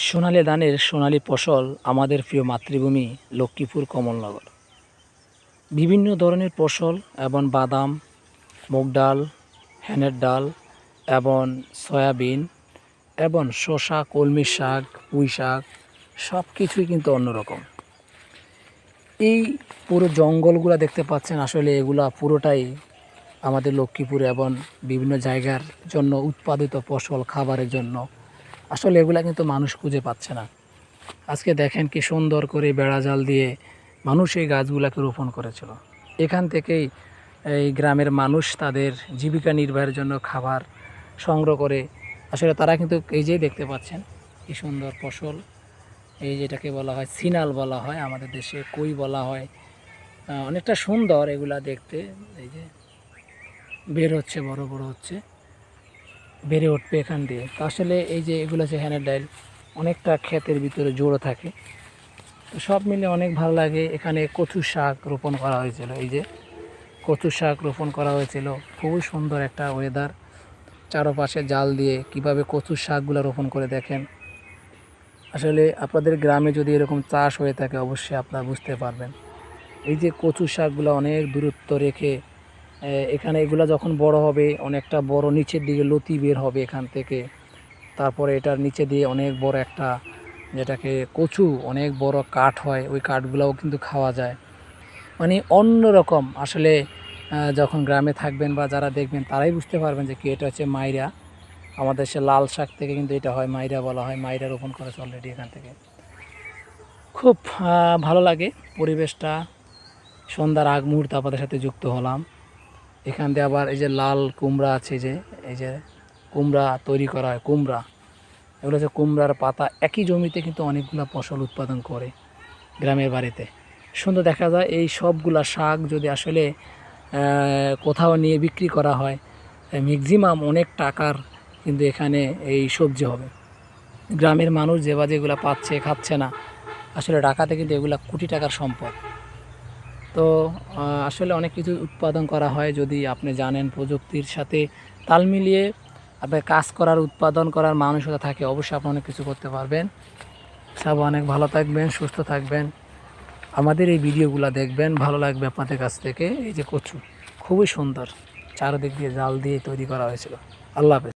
সোনালী ধানের সোনালী ফসল আমাদের প্রিয় মাতৃভূমি লক্ষ্মীপুর কমলনগর। বিভিন্ন ধরনের ফসল এবং বাদাম, মুগ ডাল, হেনের ডাল এবং সয়াবিন এবং শসা, কলমি শাক, পুঁই শাক সব কিছুই কিন্তু অন্যরকম। এই পুরো জঙ্গলগুলো দেখতে পাচ্ছেন, আসলে এগুলা পুরোটাই আমাদের লক্ষ্মীপুরে এবং বিভিন্ন জায়গার জন্য উৎপাদিত ফসল, খাবারের জন্য। আসলে এগুলা কিন্তু মানুষ খুঁজে পাচ্ছে না। আজকে দেখেন কি সুন্দর করে বেড়া জাল দিয়ে মানুষ এই গাছগুলাকে রোপণ করেছিল। এখান থেকেই এই গ্রামের মানুষ তাদের জীবিকা নির্বাহের জন্য খাবার সংগ্রহ করে। আসলে তারা কিন্তু এই যে দেখতে পাচ্ছেন কি সুন্দর ফসল, এই যেটাকে বলা হয় সিনাল বলা হয়, আমাদের দেশে কই বলা হয়। অনেকটা সুন্দর এগুলা দেখতে। এই যে বের হচ্ছে, বড় বড় হচ্ছে, বেড়ে উঠবে এখান দিয়ে। তো আসলে এই যে এগুলো হচ্ছে হেনের ডাল, অনেকটা ক্ষেতের ভিতরে জোড়ো থাকে। তো সব মিলে অনেক ভালো লাগে। এখানে কচু শাক রোপণ করা হয়েছিল, এই যে কচু শাক রোপণ করা হয়েছিল। খুবই সুন্দর একটা ওয়েদার, চারপাশে জাল দিয়ে কিভাবে কচু শাকগুলো রোপণ করে দেখেন। আসলে আপনাদের গ্রামে যদি এরকম চাষ হয়ে থাকে অবশ্যই আপনারা বুঝতে পারবেন। এই যে কচু শাকগুলো অনেক দূরত্ব রেখে এখানে এগুলা যখন বড় হবে, অনেকটা বড় নিচের দিকে লতি বের হবে এখান থেকে। তারপরে এটার নিচে দিয়ে অনেক বড় একটা, যেটাকে কচু, অনেক বড় কাঠ হয়, ওই কাঠগুলোও কিন্তু খাওয়া যায়। মানে অন্যরকম। আসলে যখন গ্রামে থাকবেন বা যারা দেখবেন তারাই বুঝতে পারবেন যে কি এটা হচ্ছে মাইরা। আমাদের সে লাল শাক থেকে কিন্তু এটা হয় মাইরা বলা হয়। মাইরা রোপণ করেছে অলরেডি এখান থেকে। খুব ভালো লাগে পরিবেশটা। সন্ধ্যার আগ মুহূর্তে আপনাদের সাথে যুক্ত হলাম। এখান দিয়ে আবার এই যে লাল কুমড়া আছে, যে এই যে কুমড়া তৈরি করা হয়, কুমড়া, এগুলো হচ্ছে কুমড়ার পাতা। একই জমিতে কিন্তু অনেকগুলো ফসল উৎপাদন করে গ্রামের বাড়িতে। সুন্দর দেখা যায়। এই সবগুলা শাক যদি আসলে কোথাও নিয়ে বিক্রি করা হয়, ম্যাক্সিমাম অনেক টাকার কিন্তু এখানে এই সবজি হবে। গ্রামের মানুষ যেগুলো পাচ্ছে, খাচ্ছে না, আসলে ঢাকাতে কিন্তু এগুলা কোটি টাকার সম্পদ। তো আসলে অনেক কিছু উৎপাদন করা হয় যদি আপনি জানেন, প্রযুক্তির সাথে তাল মিলিয়ে আপনার কাজ করার, উৎপাদন করার মানসিকতা থাকে, অবশ্যই আপনি অনেক কিছু করতে পারবেন। সব অনেক ভালো থাকবেন, সুস্থ থাকবেন। আমাদের এই ভিডিওগুলো দেখবেন, ভালো লাগবে আপনাদের কাছ থেকে। এই যে কচু খুবই সুন্দর, চারিদিক দিয়ে জাল দিয়ে তৈরি করা হয়েছিল। আল্লাহ হাফেজ।